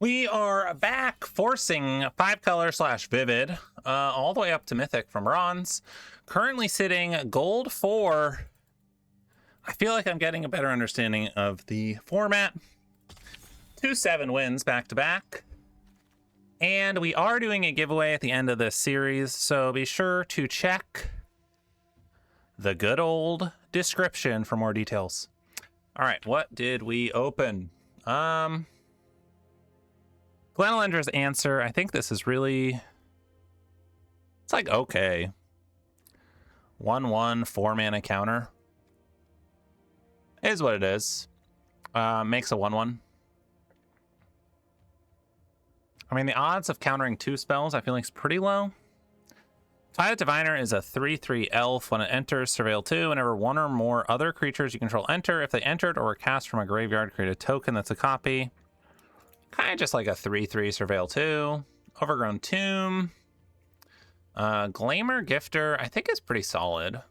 We are back, forcing 5-color / vivid all the way up to Mythic from bronze. Currently sitting gold 4. I feel like I'm getting a better understanding of the format. 2-7 wins back to back. And we are doing a giveaway at the end of this series, so be sure to check the good old description for more details. All right, what did we open? Glenlendra's Answer. I think this is really... It's like okay. 1/1 4-mana counter. Is what it is. Makes a 1/1. I mean, the odds of countering 2 spells I feel like is pretty low. Twilight Diviner is a 3/3 elf. When it enters, surveil 2. Whenever one or more other creatures you control enter, if they entered or were cast from a graveyard, create a token that's a copy. Kind of just like a 3/3 surveil 2. Overgrown Tomb. Glamour Gifter, I think is pretty solid.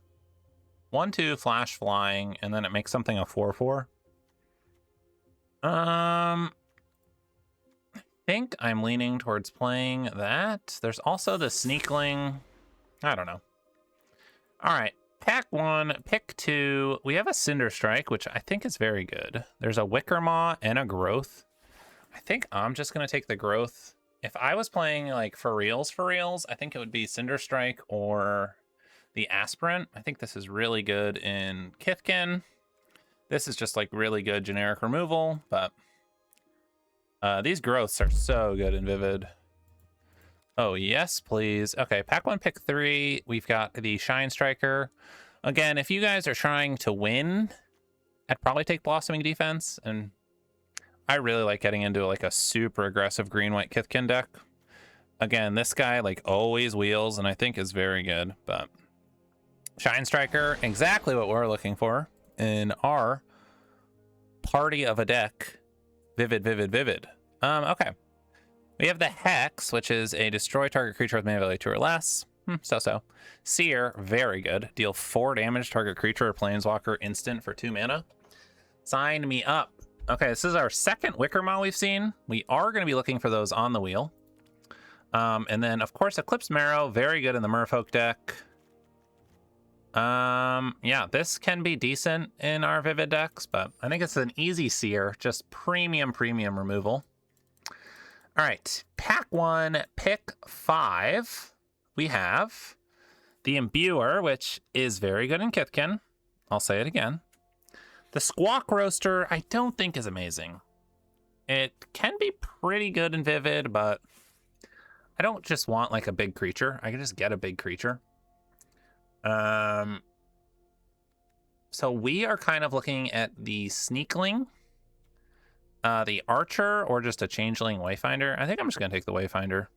1/2 flash flying, and then it makes something a 4/4. I think I'm leaning towards playing that. There's also the Sneakling. I don't know. All right, pack 1, pick 2. We have a Cinder Strike, which I think is very good. There's a Wickermaw and a Growth. I think I'm just going to take the Growth. If I was playing like for reals, I think it would be Cinder Strike or the Aspirant. I think this is really good in Kithkin. This is just like really good generic removal, but these Growths are so good in Vivid. Oh, yes, please. Okay, pack 1, pick 3. We've got the Shine Striker. Again, if you guys are trying to win, I'd probably take Blossoming Defense, and I really like getting into like a super aggressive green-white Kithkin deck. Again, this guy like always wheels and I think is very good, but Shine Striker, exactly what we're looking for in our party of a deck. Vivid. Okay. We have the Hex, which is a destroy target creature with mana value 2 or less. So. Seer, very good. Deal 4 damage to target creature or planeswalker instant for 2 mana. Sign me up. Okay, this is our second Wickermaw we've seen. We are going to be looking for those on the wheel. And then, of course, Eclipsed Marrow, very good in the Merfolk deck. Yeah, this can be decent in our Vivid decks, but I think it's an easy Seer, just premium removal. All right, pack 1, pick 5. We have the Imbuer, which is very good in Kithkin. I'll say it again. The Squawk Roaster, I don't think is amazing. It can be pretty good in Vivid, but I don't just want like a big creature. I can just get a big creature. So we are kind of looking at the Sneakling, the Archer, or just a Changeling Wayfinder. I think I'm just going to take the Wayfinder.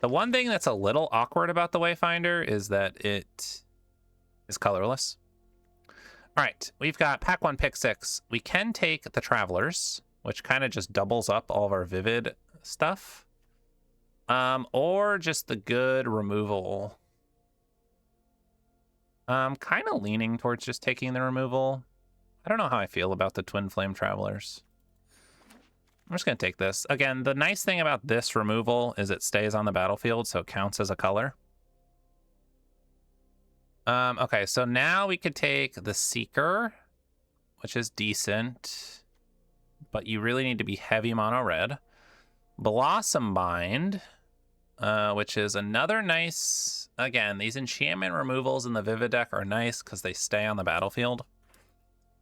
The one thing that's a little awkward about the Wayfinder is that it is colorless. All right, we've got pack 1, pick 6. We can take the Travelers, which kind of just doubles up all of our Vivid stuff. Or just the good removal. I'm kind of leaning towards just taking the removal. I don't know how I feel about the Twin Flame Travelers. I'm just going to take this. Again, the nice thing about this removal is it stays on the battlefield, so it counts as a color. Okay, so now we could take the Seeker, which is decent, but you really need to be heavy mono red. Blossom Bind, which is another nice... Again, these enchantment removals in the Vivid deck are nice because they stay on the battlefield.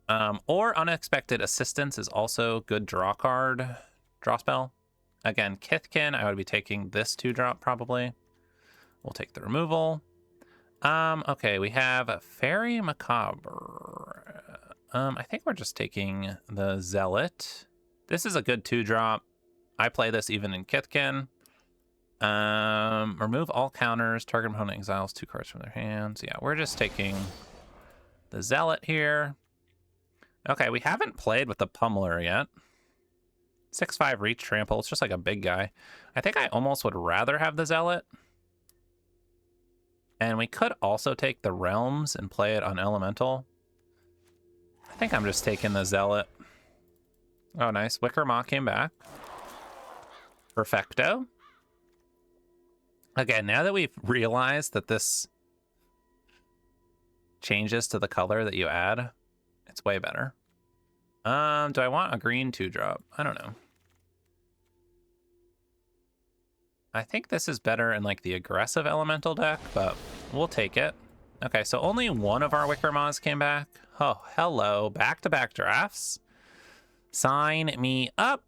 Or Unexpected Assistance is also good draw spell. Again, Kithkin, I would be taking this 2-drop probably. We'll take the removal. Okay, we have a Fairy Macabre. I think we're just taking the Zealot. This is a good 2-drop. I play this even in Kithkin. Remove all counters. Target opponent exiles 2 cards from their hands. Yeah, we're just taking the Zealot here. Okay, we haven't played with the Pummeler yet. 6/5 reach trample. It's just like a big guy. I think I almost would rather have the Zealot. And we could also take the Realms and play it on Elemental. I think I'm just taking the Zealot. Oh, nice. Wicker Maw came back. Perfecto. Again, now that we've realized that this changes to the color that you add, it's way better. Do I want a green 2-drop? I don't know. I think this is better in like the aggressive elemental deck, but we'll take it. Okay, so only one of our Wicker Maws came back. Oh, hello. Back-to-back drafts. Sign me up.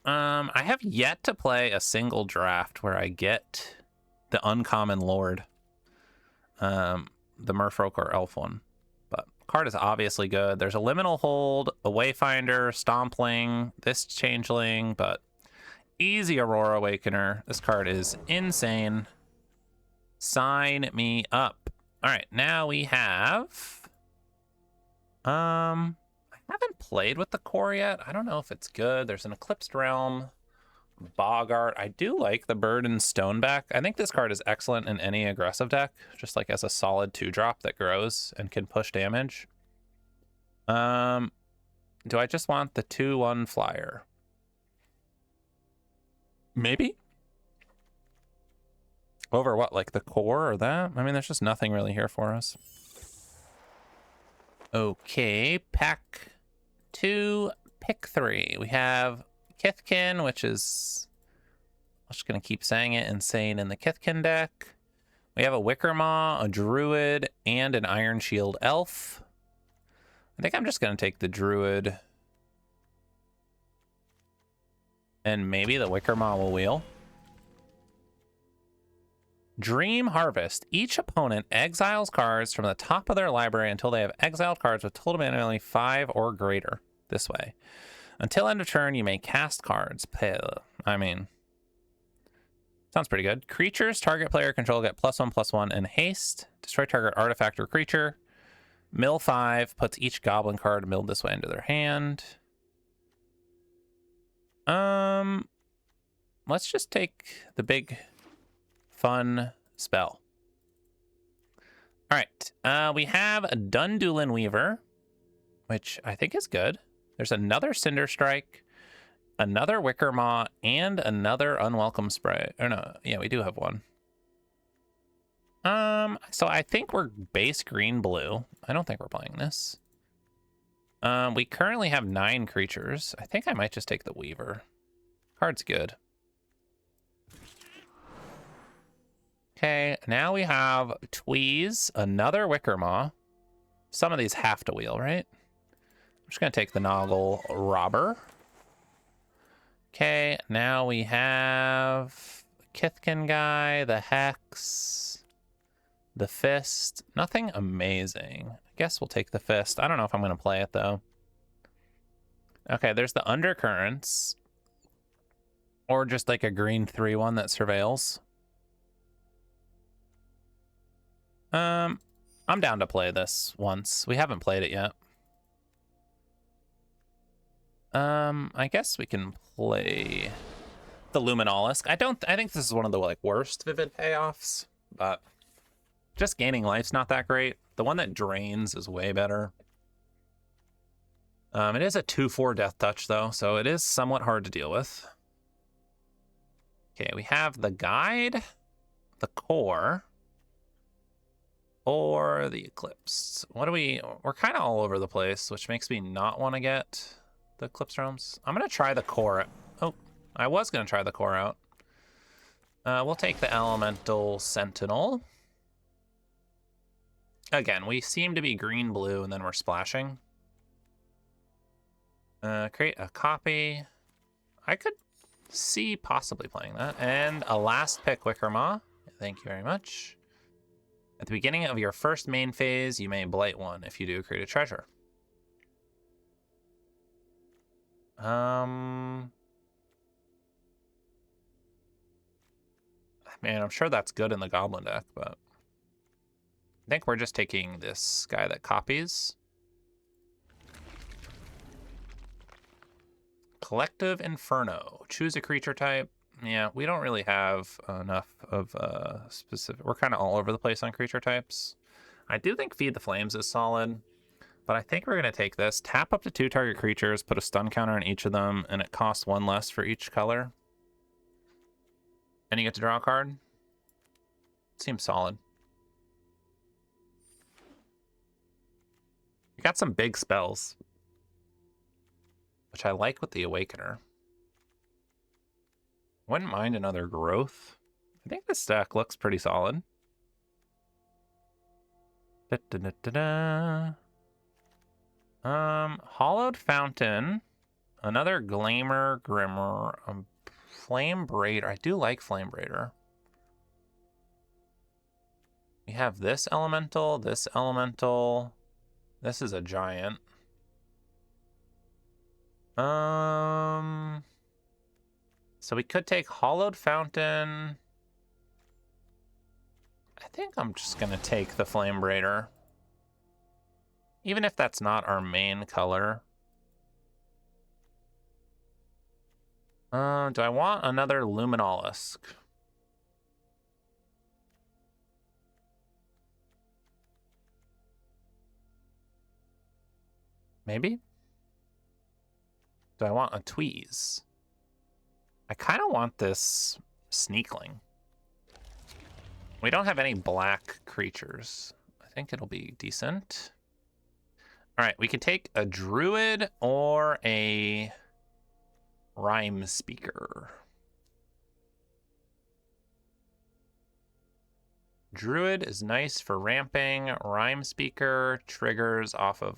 I have yet to play a single draft where I get the uncommon Lord. The Merfolk or Elf one. But card is obviously good. There's a Liminal Hold, a Wayfinder, Stompling, this Changeling, but easy Aurora Awakener. This card is insane. Sign me up. All right, now we have... I haven't played with the core yet. I don't know if it's good. There's an Eclipsed Realm, Boggart. I do like the Bird and Stoneback. I think this card is excellent in any aggressive deck, just like as a solid 2-drop that grows and can push damage. Do I just want the 2/1 flyer? Maybe? Over what, like the core or that? I mean, there's just nothing really here for us. Okay, pack 2, pick 3. We have Kithkin, which is, I'm just going to keep saying it, insane in the Kithkin deck. We have a Wicker Maw, a Druid, and an Iron Shield Elf. I think I'm just going to take the Druid. And maybe the Wicker Maw will wheel. Dream Harvest. Each opponent exiles cards from the top of their library until they have exiled cards with total mana only 5 or greater. This way. Until end of turn, you may cast cards. I mean, sounds pretty good. Creatures target player control get +1/+1 and haste. Destroy target artifact or creature. Mill 5 puts each goblin card milled this way into their hand. Let's just take the big fun spell. All right, we have a Dundulin Weaver, which I think is good. There's another Cinder Strike, another Wicker Maw, and another Unwelcome Spray. Or no, yeah, we do have one. So I think we're base green-blue. I don't think we're playing this. We currently have 9 creatures. I think I might just take the Weaver. Card's good. Okay, now we have Tweeze, another Wicker Maw. Some of these have to wheel, right? I'm just going to take the Noggle Robber. Okay, now we have the Kithkin guy, the Hex, the Fist. Nothing amazing. I guess we'll take the Fist. I don't know if I'm going to play it, though. Okay, there's the Undercurrents. Or just like a green 3/1 that surveils. I'm down to play this once. We haven't played it yet. I guess we can play the Luminolisk. I think this is one of the like worst Vivid payoffs, but just gaining life's not that great. The one that drains is way better. It is a 2/4 death touch though, so it is somewhat hard to deal with. Okay, we have the Guide, the Core, or the Eclipse. We're kind of all over the place, which makes me not want to get the Eclipse Realms. I'm going to try the Core. Oh, I was going to try the Core out. We'll take the Elemental Sentinel. Again, we seem to be green-blue, and then we're splashing. Create a copy. I could see possibly playing that. And a last pick, Wicker Maw. Thank you very much. At the beginning of your first main phase, you may blight one. If you do, create a treasure. Man, I'm sure that's good in the Goblin deck, but I think we're just taking this guy that copies. Collective Inferno. Choose a creature type. Yeah, we don't really have enough of specific. We're kind of all over the place on creature types. I do think Feed the Flames is solid. but I think we're going to take this. Tap up to 2 target creatures, put a stun counter on each of them, and it costs 1 less for each color. And you get to draw a card. Seems solid. You got some big spells, which I like with the Awakener. Wouldn't mind another growth. I think this deck looks pretty solid. Hollowed Fountain, another Glamour Grimmer, Flame Braider. I do like Flame Braider. We have this elemental, this elemental. This is a giant. So we could take Hollowed Fountain. I think I'm just gonna take the Flame Braider. Even if that's not our main color. Do I want another Luminolisk? Maybe? Do I want a Tweeze? I kind of want this Sneakling. We don't have any black creatures. I think it'll be decent. All right, we could take a Druid or a Rhyme Speaker. Druid is nice for ramping. Rhyme Speaker triggers off of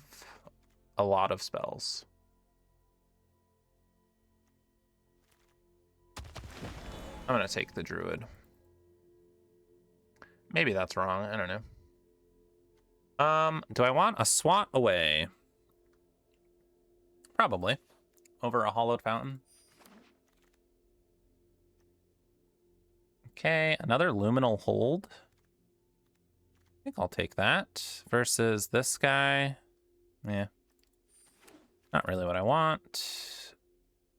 a lot of spells. I'm gonna take the Druid. Maybe that's wrong, I don't know. Do I want a Swat Away? Probably. Over a Hollowed Fountain. Okay, another Luminal Hold. I think I'll take that. Versus this guy. Yeah. Not really what I want.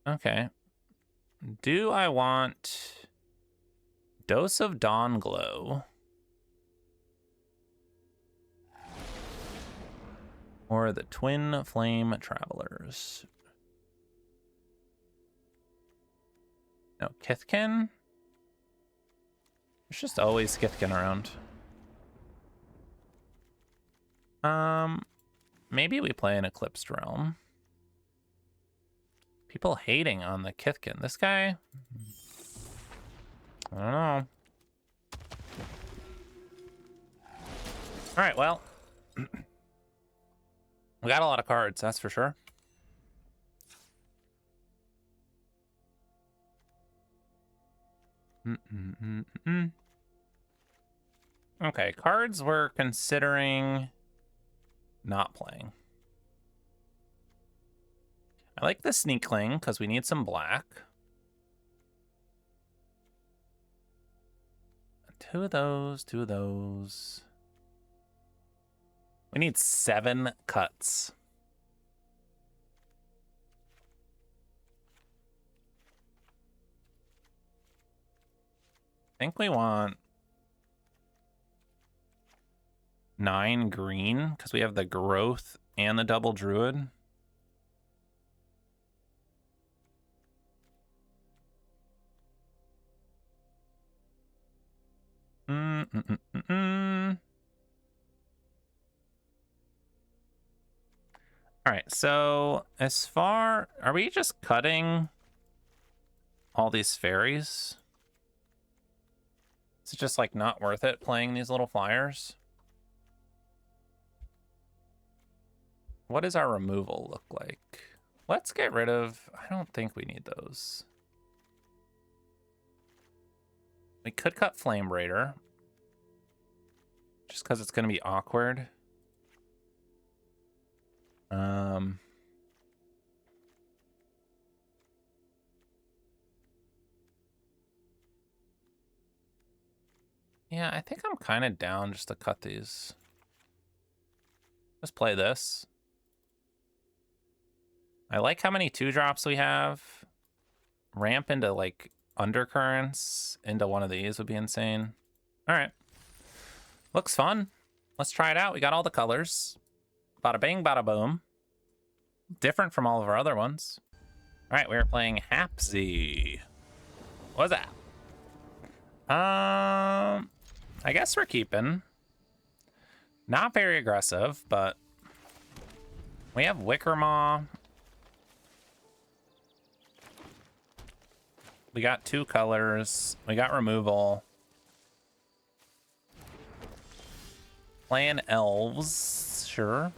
Okay. Do I want Dose of Dawn Glow? Or the Twin Flame Travelers? No, Kithkin? There's just always Kithkin around. Maybe we play an Eclipsed Realm. People hating on the Kithkin. This guy? I don't know. Alright, well. We got a lot of cards, that's for sure. Okay, cards we're considering not playing. I like the Sneakling because we need some black. 2 of those, 2 of those. We need 7 cuts. I think we want 9 green because we have the growth and the double druid. All right, so as far, are we just cutting all these fairies? Is it just like not worth it playing these little flyers? What does our removal look like? Let's get rid of, I don't think we need those. We could cut Flame Raider. Just because it's going to be awkward. Yeah, I think I'm kind of down just to cut these. Let's play this. I like how many 2-drops we have. Ramp into like Undercurrents into one of these would be insane. All right. Looks fun. Let's try it out. We got all the colors. Bada bing, bada boom. Different from all of our other ones. All right, we're playing Hapsy. What's that? I guess we're keeping. Not very aggressive, but we have Wickermaw. We got 2 colors. We got removal. Playing elves, sure.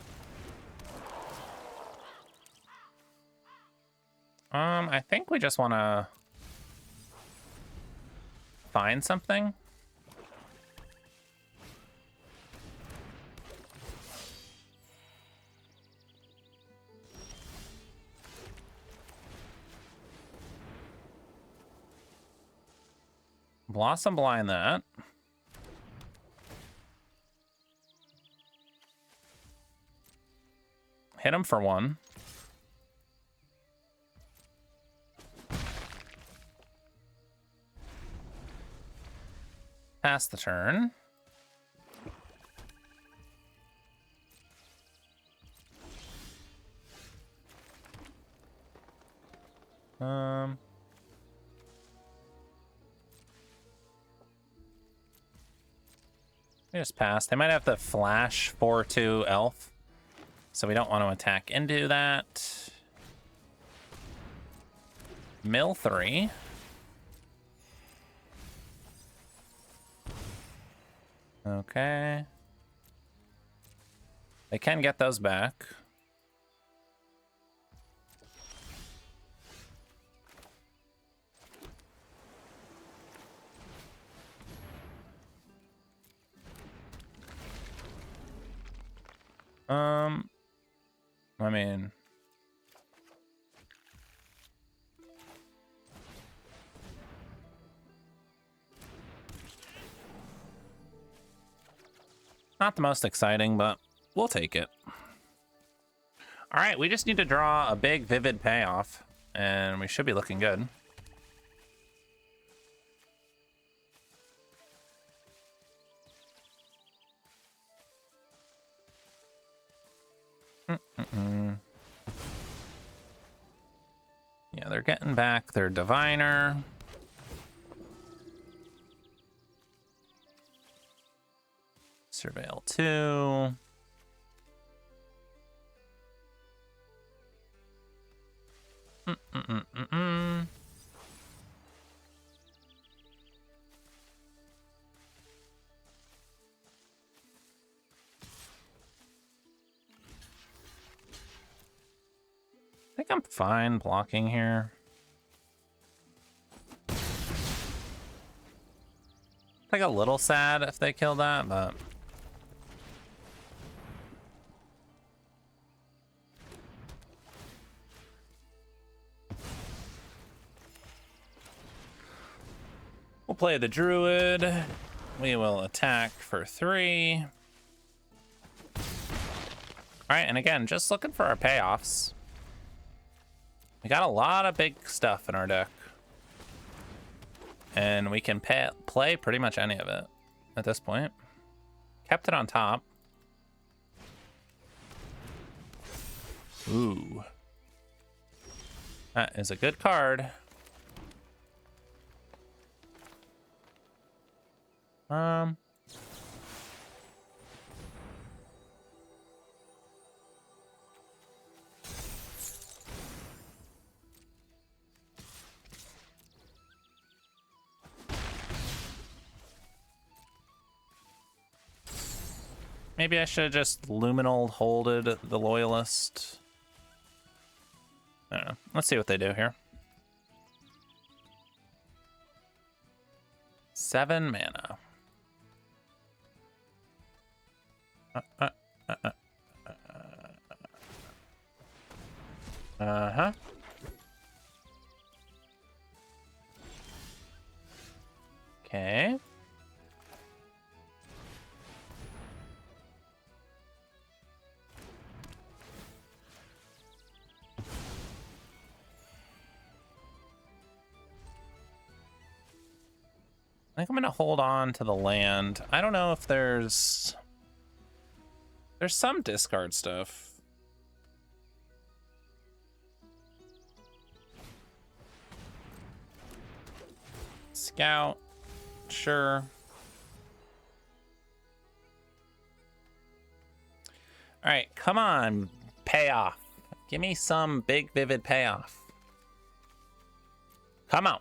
I think we just want to find something. Blossom Blind that. Hit him for 1. Pass the turn. They just passed. They might have the flash 4/2 elf, so we don't want to attack into that. Mill 3. Okay. They can get those back. I mean, not the most exciting, but we'll take it. All right, we just need to draw a big vivid payoff, and we should be looking good. Yeah, they're getting back their diviner. Surveil 2. I think I'm fine blocking here. Like a little sad if they kill that, but we'll play the druid. We will attack for 3. All right, and again, just looking for our payoffs. We got a lot of big stuff in our deck. And we can play pretty much any of it at this point. Kept it on top. Ooh. That is a good card. Maybe I should have just luminal holded the loyalist. I don't know. Let's see what they do here. 7 mana. Uh-huh. Okay. I think I'm gonna hold on to the land. I don't know if there's There's some discard stuff. Scout, sure. All right, come on, payoff. Give me some big, vivid payoff. Come on.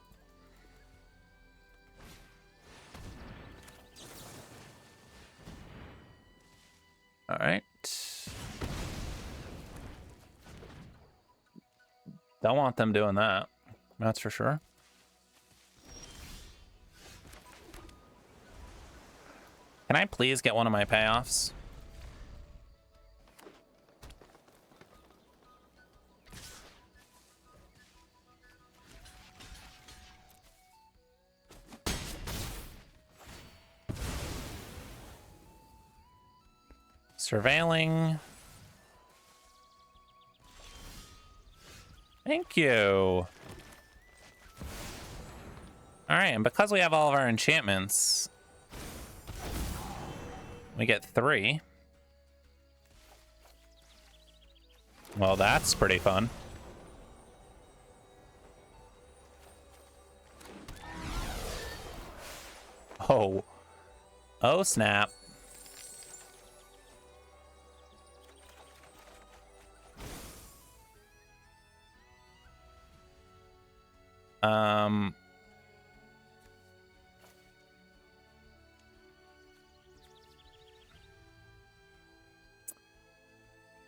All right. Don't want them doing that. That's for sure. Can I please get one of my payoffs? Surveilling. Thank you. All right, and because we have all of our enchantments, we get 3. Well, that's pretty fun. Oh. Oh, snap.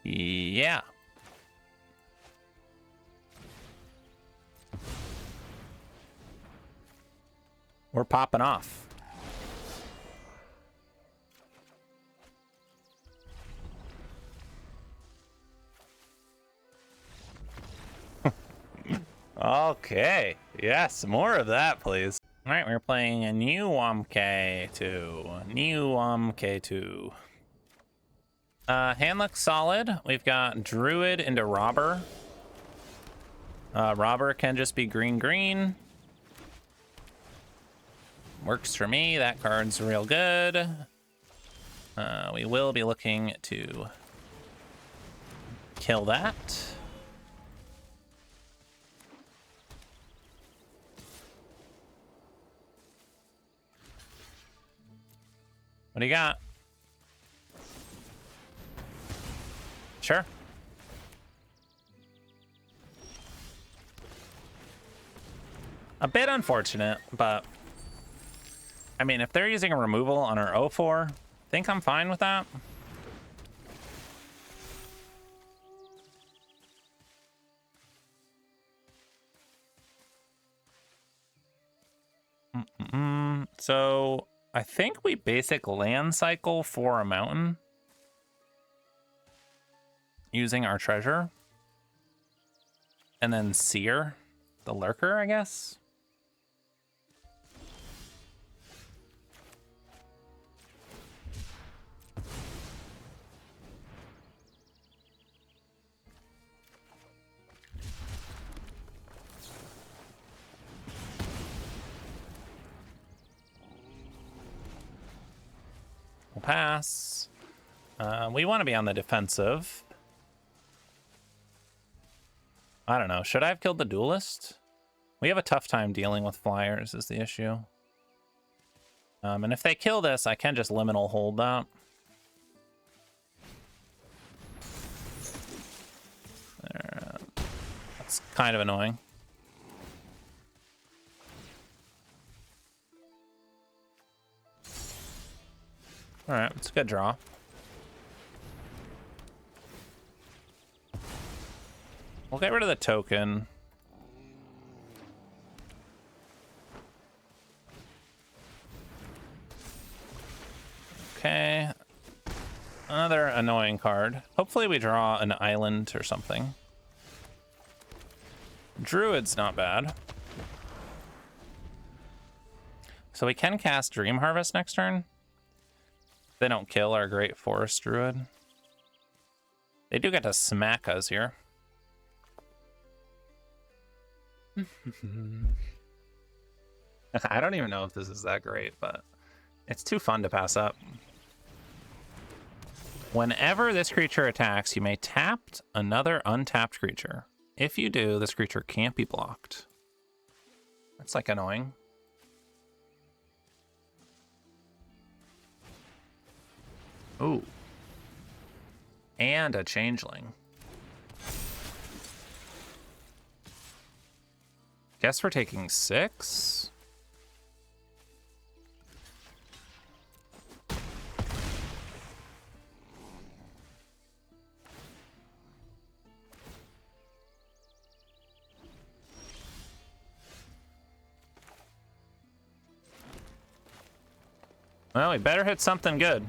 Yeah. We're popping off. Okay. Yes, more of that, please. All right, we're playing a new K2. New K2. Hand looks solid. We've got Druid into Robber. Robber can just be green. Works for me. That card's real good. We will be looking to kill that. What do you got? Sure. A bit unfortunate, but I mean, if they're using a removal on our 0-4, I think I'm fine with that. So I think we basic land cycle for a mountain using our treasure, and then sear the lurker, I guess. We'll pass. We want to be on the defensive. I don't know. Should I have killed the duelist? We have a tough time dealing with flyers is the issue. And if they kill this, I can just liminal hold that. That's kind of annoying. All right, it's a good draw. We'll get rid of the token. Okay. Another annoying card. Hopefully we draw an island or something. Druid's not bad. So we can cast Dream Harvest next turn. They don't kill our Great Forest Druid. They do get to smack us here. I don't even know if this is that great, but it's too fun to pass up. Whenever this creature attacks, you may tap another untapped creature. If you do, this creature can't be blocked. That's like annoying. Ooh. And a changeling. Guess we're taking 6. Well, we better hit something good.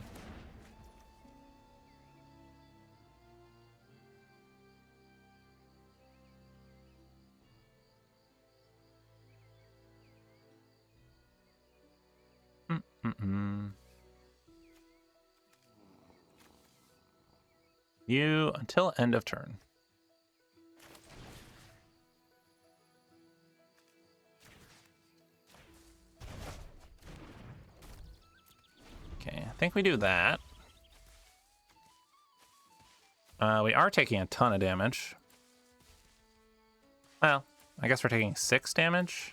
You until end of turn. Okay, I think we do that. We are taking a ton of damage. Well, I guess we're taking 6 damage.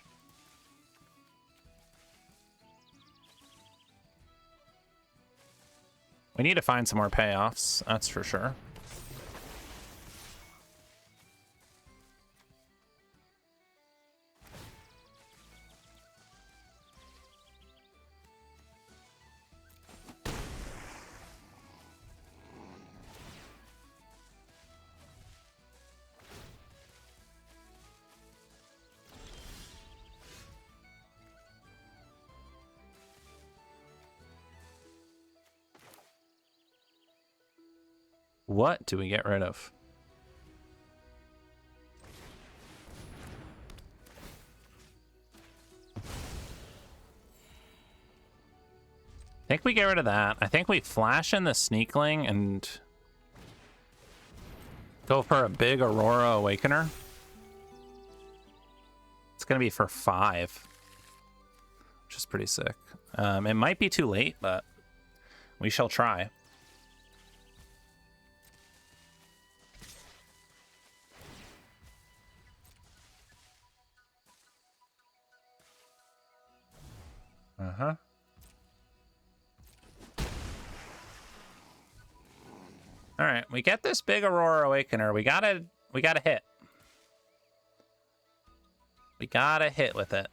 We need to find some more payoffs, that's for sure. What do we get rid of? I think we get rid of that. I think we flash in the Sneakling and go for a big Aurora Awakener. It's going to be for 5, which is pretty sick. It might be too late, but we shall try. Uh-huh. All right, we get this big Aurora Awakener. We gotta hit. We gotta hit with it.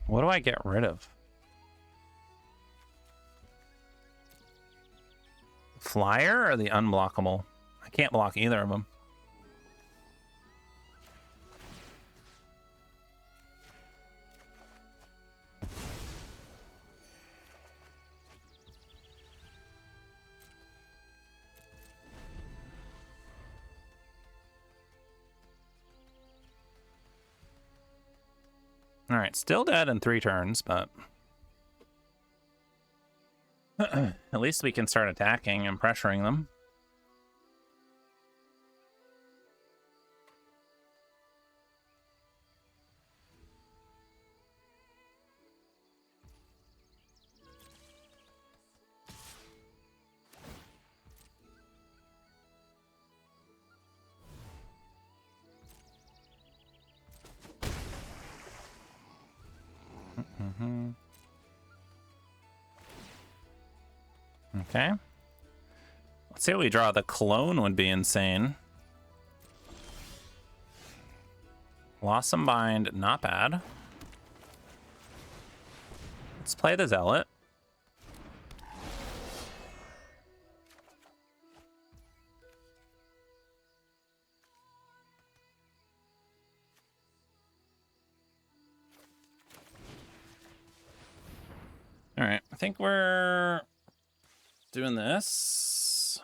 What do I get rid of? Flyer or the unblockable? I can't block either of them. All right, still dead in 3 turns, but at least we can start attacking and pressuring them. Okay. Let's see what we draw. The clone would be insane. Blossom Bind, not bad. Let's play the Zealot. All right. think we're doing this.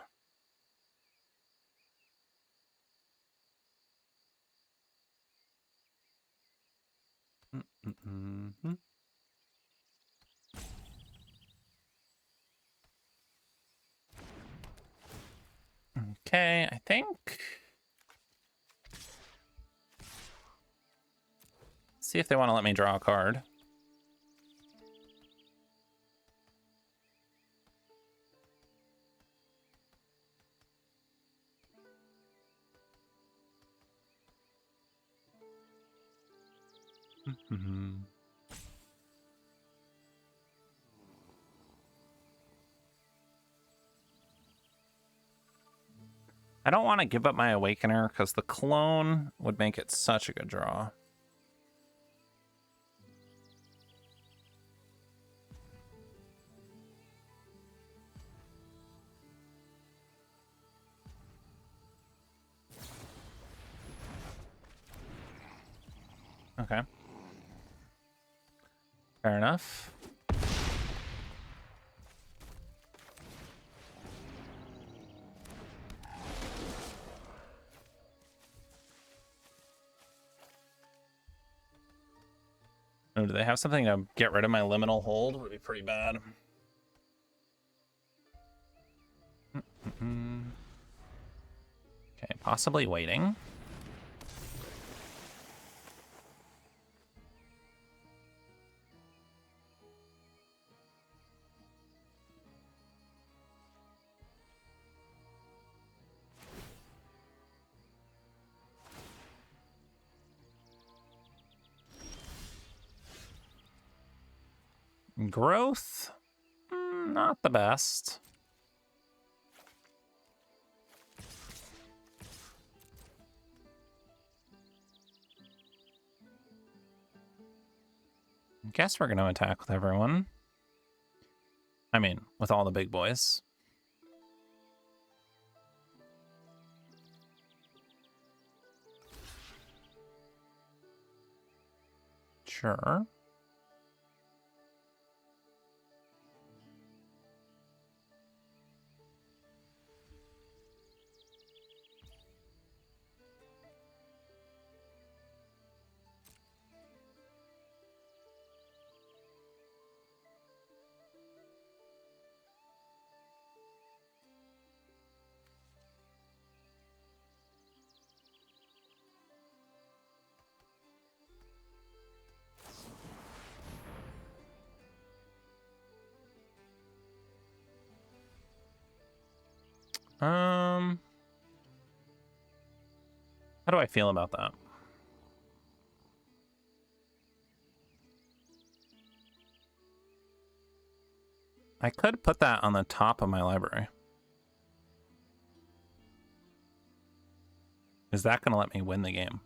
Okay, I think. See if they want to let me draw a card. I don't want to give up my Awakener because the clone would make it such a good draw. Okay. Fair enough. Oh, do they have something to get rid of my liminal hold? Would be pretty bad. Okay, possibly waiting. Growth? Not the best. I guess we're going to attack with everyone. I mean, with all the big boys. Sure. How do I feel about that? I could put that on the top of my library. Is that going to let me win the game?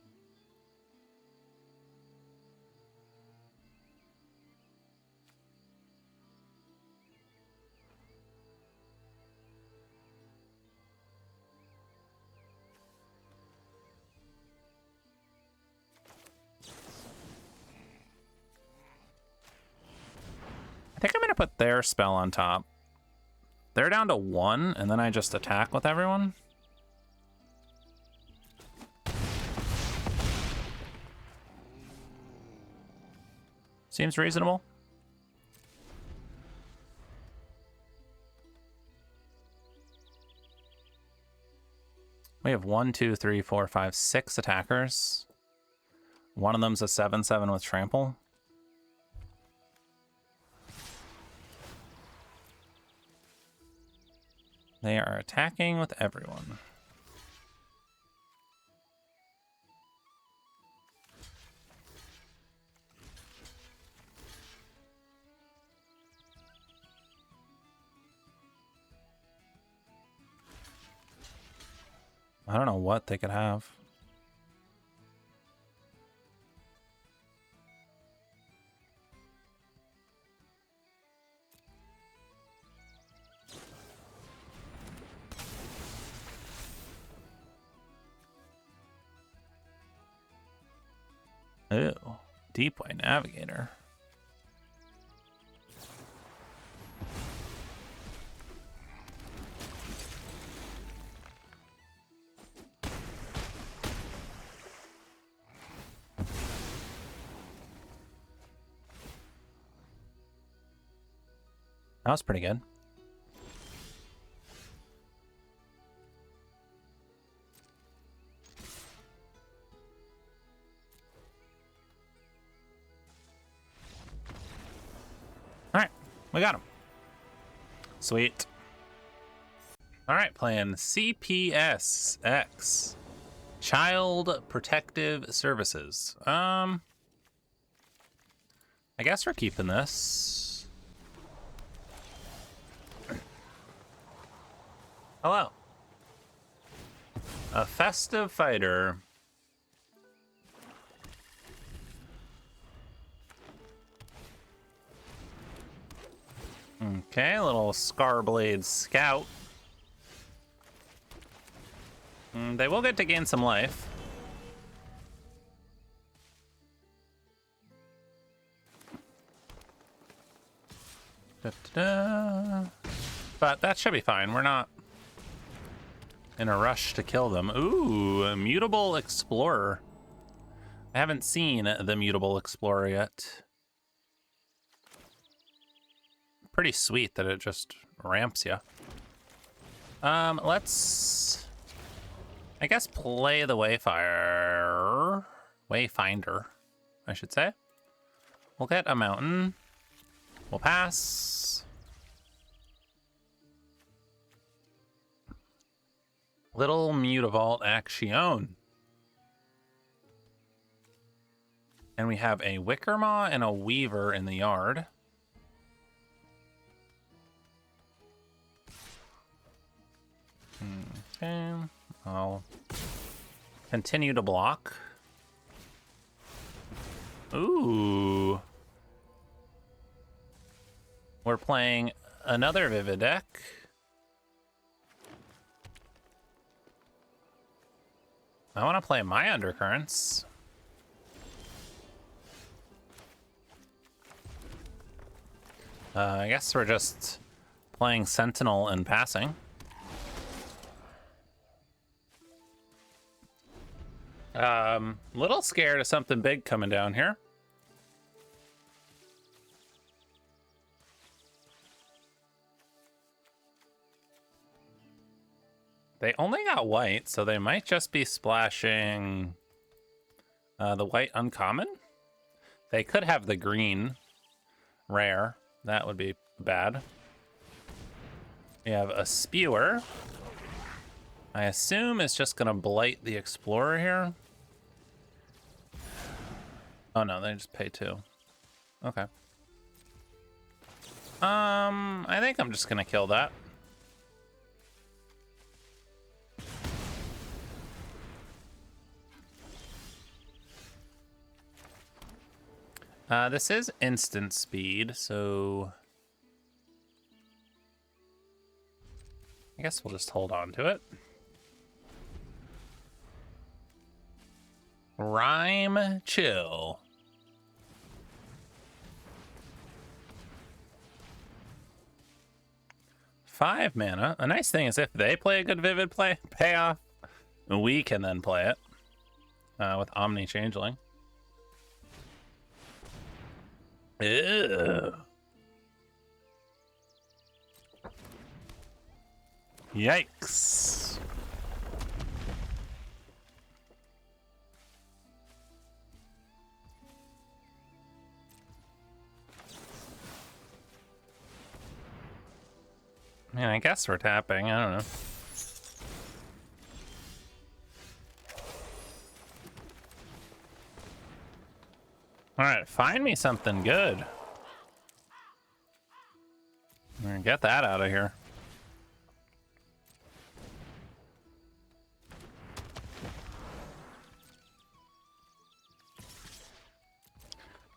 I think I'm going to put their spell on top. They're down to 1, and then I just attack with everyone. Seems reasonable. We have 1, 2, 3, 4, 5, 6 attackers. One of them's a 7/7 with trample. They are attacking with everyone. I don't know what they could have. Ew. Deep White Navigator. That was pretty good. All right, we got him. Sweet. All right, playing CPSX. Child Protective Services. I guess we're keeping this. Hello. A festive fighter. Okay, a little Scarblade Scout. They will get to gain some life. Da-da-da. But that should be fine. We're not in a rush to kill them. Ooh, a Mutable Explorer. I haven't seen the Mutable Explorer yet. Pretty sweet that it just ramps you. Let's, I guess, play the Wayfinder, I should say. We'll get a mountain. We'll pass. Little Mutavault Action. And we have a Wickermaw and a Weaver in the yard. Okay, I'll continue to block. Ooh. We're playing another Vivid deck. I want to play my Undercurrents. I guess we're just playing Sentinel and passing. Little scared of something big coming down here. They only got white, so they might just be splashing the white uncommon. They could have the green rare. That would be bad. We have a Spewer. I assume it's just gonna blight the Explorer here. Oh no, they just pay 2. Okay. I think I'm just gonna kill that. This is instant speed, so I guess we'll just hold on to it. Rhyme Chill. Five mana. A nice thing is if they play a good Vivid payoff, we can then play it with Omni Changeling. Ew. Yikes. Man, I guess we're tapping. I don't know. All right, find me something good. We're gonna get that out of here.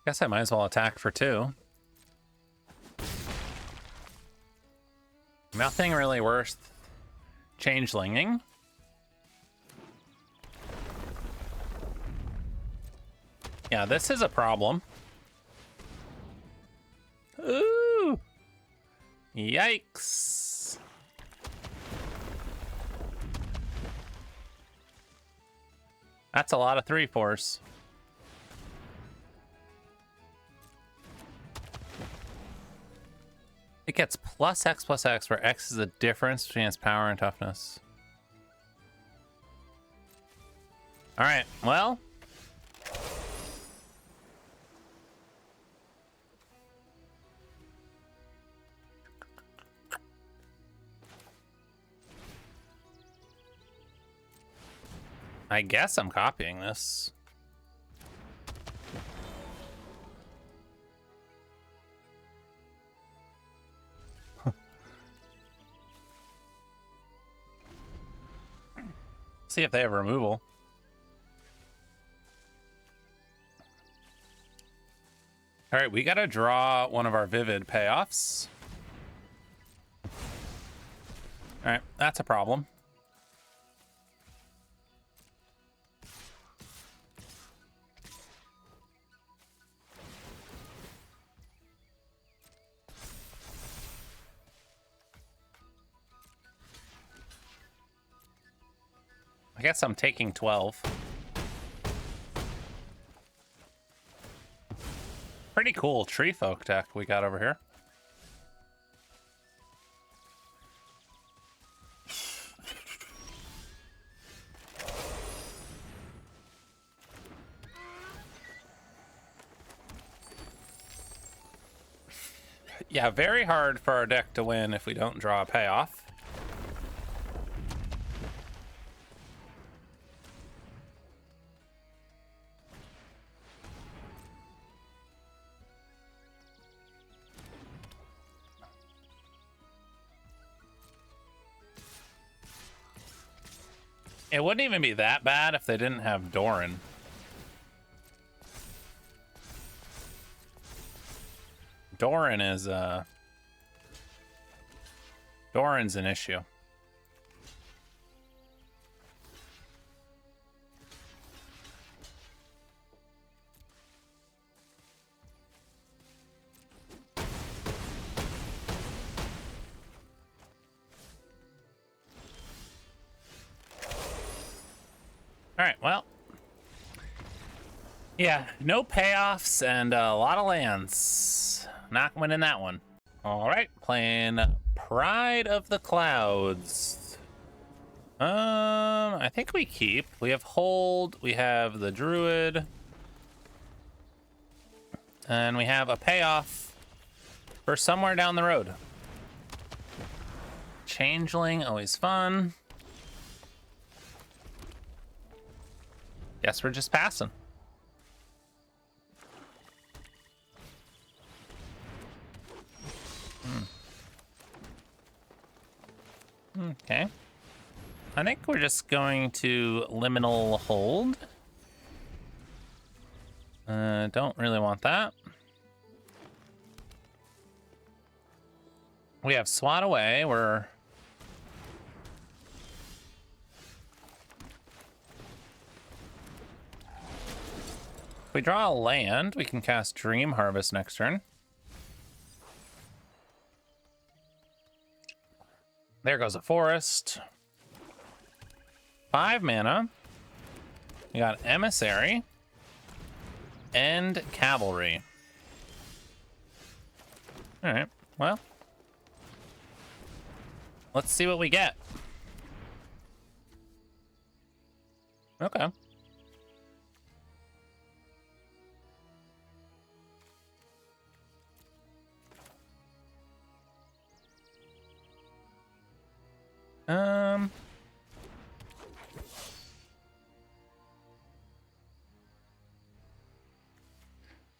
Guess I might as well attack for 2. Nothing really worth changelinging. Yeah, this is a problem. Ooh! Yikes! That's a lot of 3/4s. It gets plus X, where X is the difference between its power and toughness. All right, well. I guess I'm copying this. See if they have removal. All right, we gotta draw one of our vivid payoffs. All right, that's a problem. I guess I'm taking 12. Pretty cool tree folk deck we got over here. Yeah, very hard for our deck to win if we don't draw a payoff. It wouldn't even be that bad if they didn't have Doran. Doran is Doran's an issue. All right, well. Yeah, no payoffs and a lot of lands. Not winning that one. All right, playing Pride of the Clouds. I think we keep. We have Hold, we have the Druid, and we have a payoff for somewhere down the road. Changeling, always fun. Guess we're just passing. Okay. I think we're just going to Liminal Hold. Don't really want that. We have Swat Away. We're... If we draw a land, we can cast Dream Harvest next turn. There goes a forest. 5 mana. We got Emissary and Cavalry. All right, well, let's see what we get. Okay.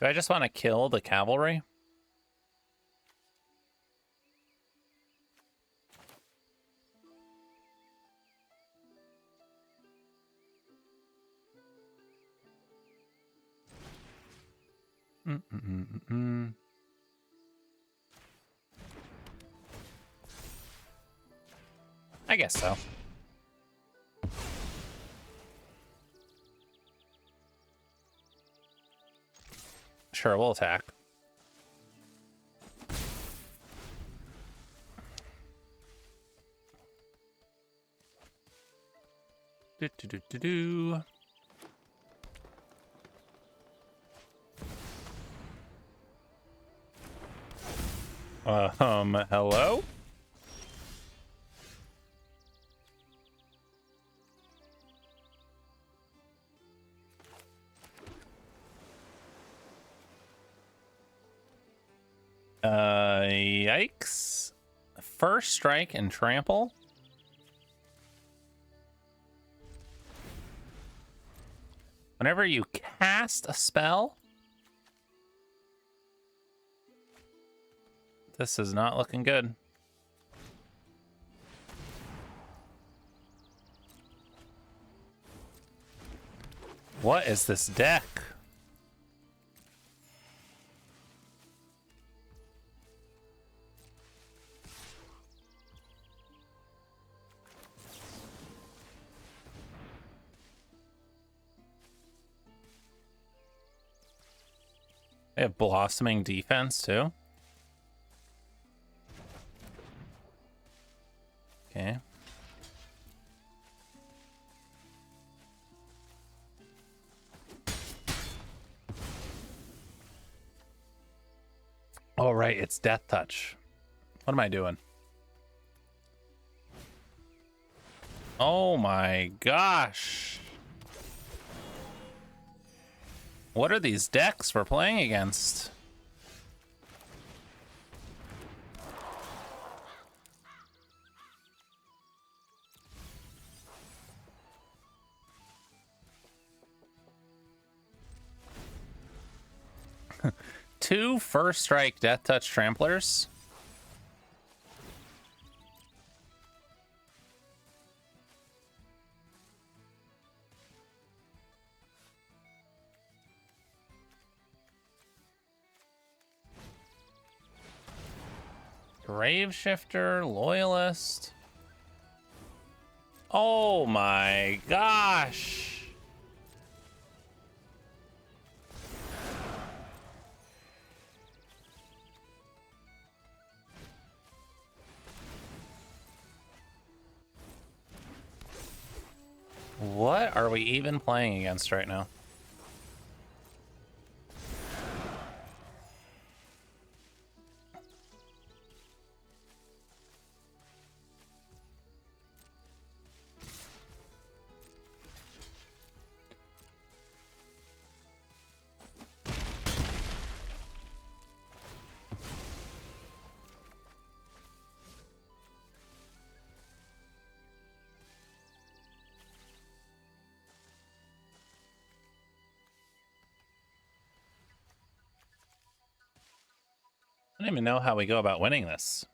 Do I just want to kill the cavalry? I guess so. Sure, we'll attack. Do. Hello? Yikes. First strike and trample. Whenever you cast a spell, this is not looking good. What is this deck? They have blossoming defense too. Okay. Oh, right, it's Death Touch. What am I doing? Oh my gosh. What are these decks we're playing against? Two first strike Death Touch Tramplers. Grave Shifter, Loyalist. Oh my gosh. What are we even playing against right now? I don't even know how we go about winning this.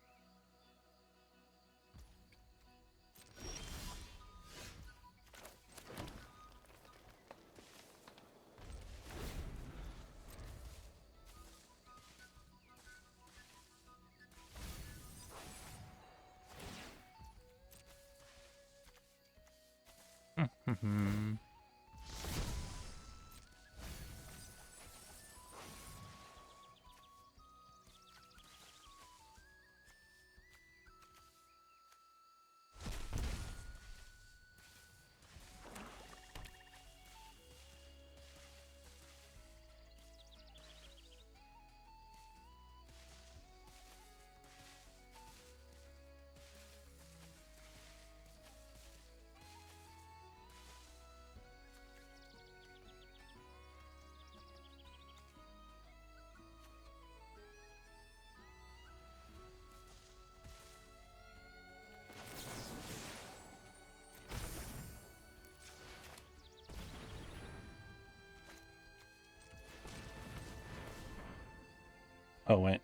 Oh, wait.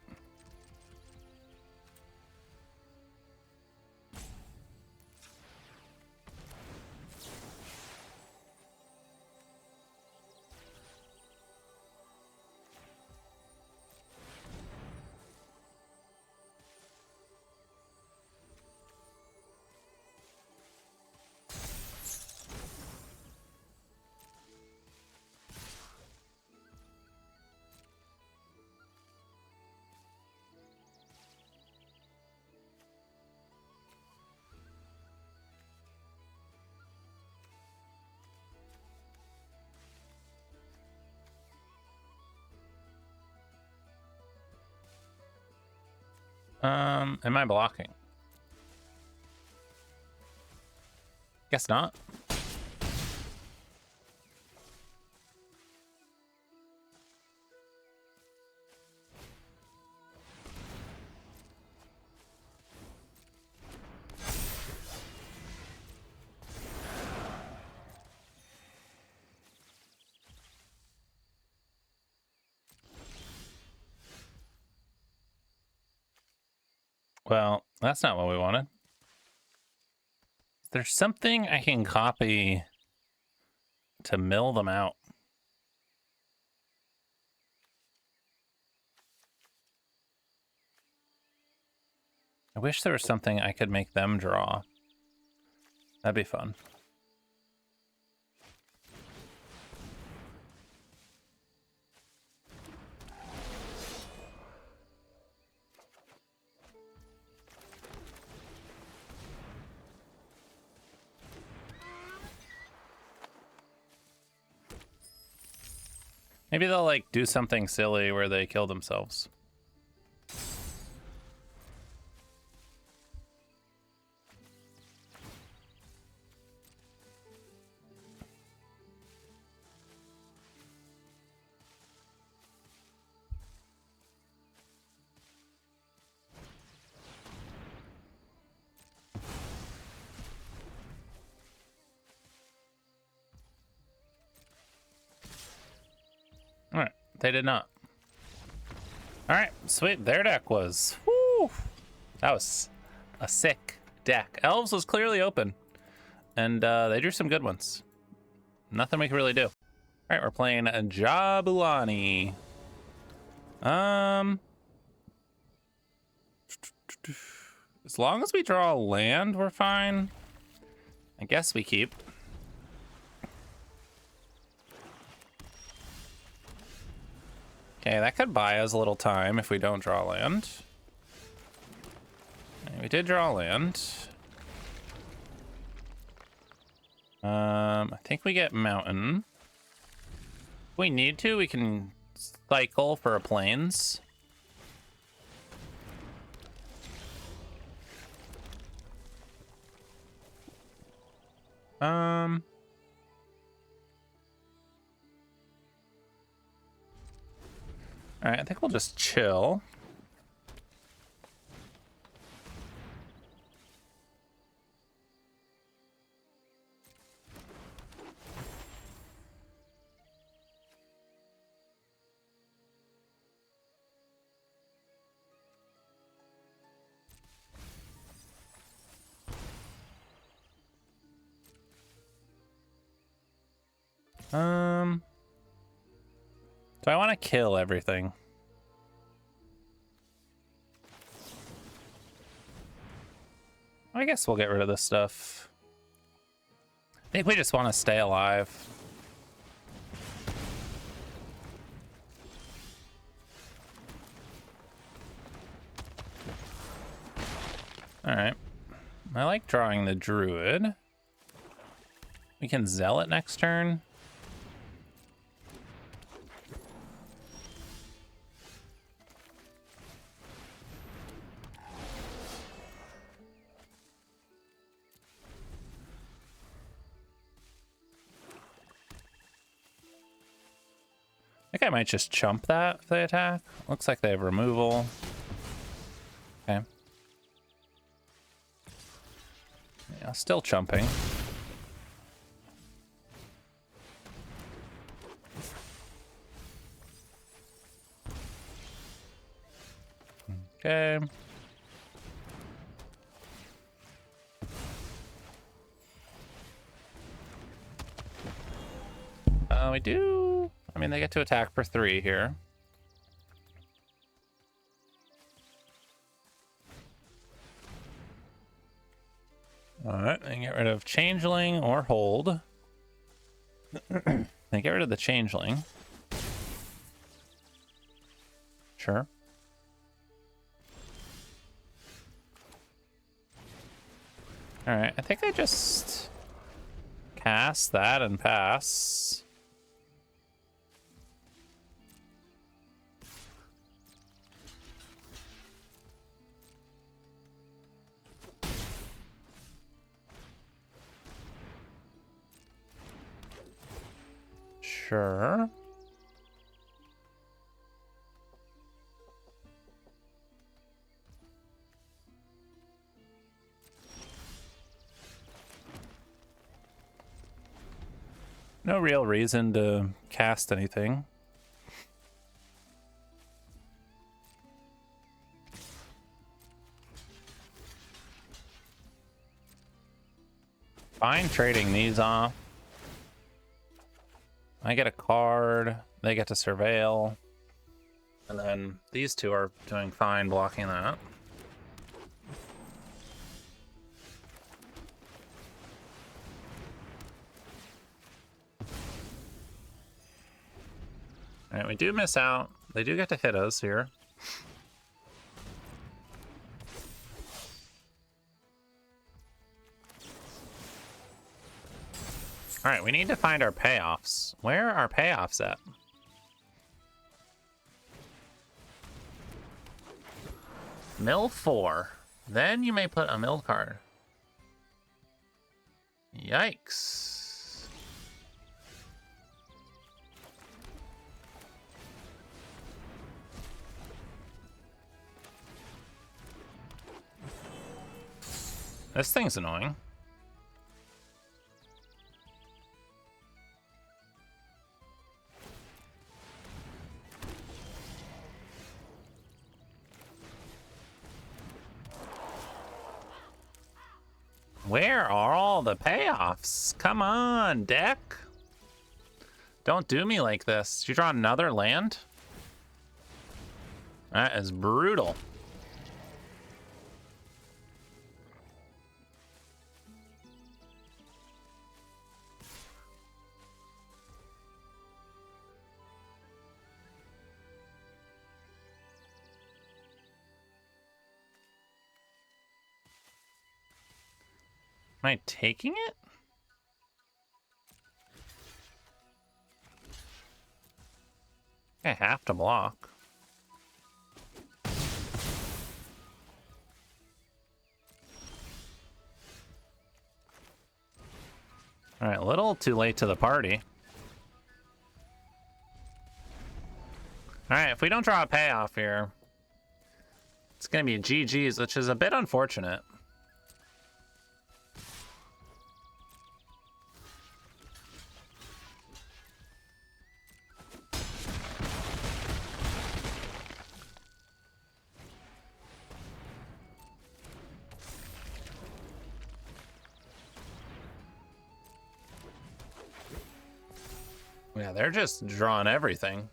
Am I blocking? Guess not. Well, that's not what we wanted. There's something I can copy to mill them out. I wish there was something I could make them draw. That'd be fun. Maybe they'll like do something silly where they kill themselves. All right, they did not. All right, sweet. Their deck was, whew, that was a sick deck. Elves was clearly open, and they drew some good ones. Nothing we can really do. All right, we're playing a Jabulani. As long as we draw a land, we're fine. I guess we keep. Okay, that could buy us a little time if we don't draw land. Okay, we did draw land. I think we get mountain. If we need to, we can cycle for a plains. All right, I think we'll just chill. Do I want to kill everything? I guess we'll get rid of this stuff. I think we just want to stay alive. All right. I like drawing the druid. We can zealot next turn. I think I might just chump that if they attack. Looks like they have removal. Okay. Yeah, still chumping. Okay. We do. I mean, they get to attack for 3 here. All right, and get rid of Changeling or hold. Then get rid of the Changeling. Sure. All right, I think I just cast that and pass. Sure. No real reason to cast anything. Fine trading these off. I get a card, they get to surveil, and then these two are doing fine blocking that. Alright, we do miss out. They do get to hit us here. Alright, we need to find our payoffs. Where are our payoffs at? Mill 4. Then you may put a mill card. Yikes. This thing's annoying. Where are all the payoffs? Come on, deck. Don't do me like this. Did you draw another land? That is brutal. Am I taking it? I have to block. All right, a little too late to the party. All right, if we don't draw a payoff here, it's going to be GG's, which is a bit unfortunate. Yeah, they're just drawing everything.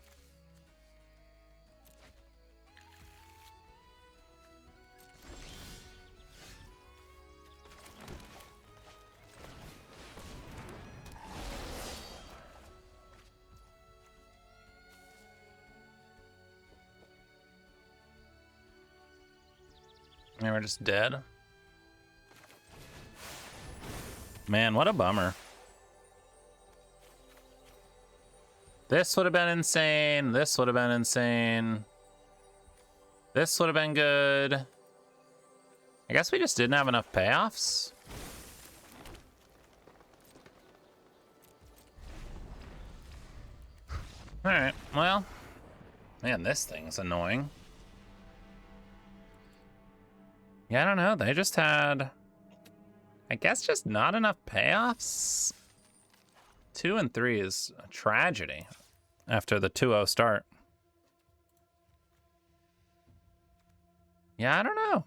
And we're just dead. Man, what a bummer. This would have been insane. This would have been insane. This would have been good. I guess we just didn't have enough payoffs. All right, well, man, this thing's annoying. Yeah, I don't know. They just had, I guess, just not enough payoffs. 2 and 3 is a tragedy after the 2-0 start. Yeah, I don't know.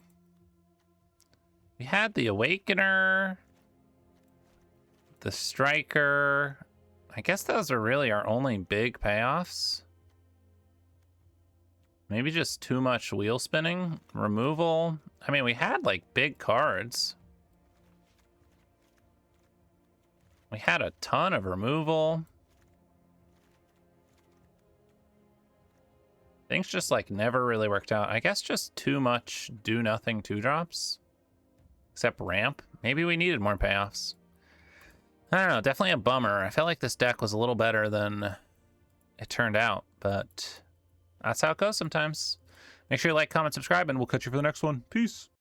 We had the Awakener, the Striker. I guess those are really our only big payoffs. Maybe just too much wheel spinning. Removal. I mean, we had like big cards. We had a ton of removal. Things just like never really worked out. I guess just too much do nothing 2-drops. Except ramp. Maybe we needed more payoffs. I don't know, definitely a bummer. I felt like this deck was a little better than it turned out, but that's how it goes sometimes. Make sure you like, comment, subscribe, and we'll catch you for the next one. Peace.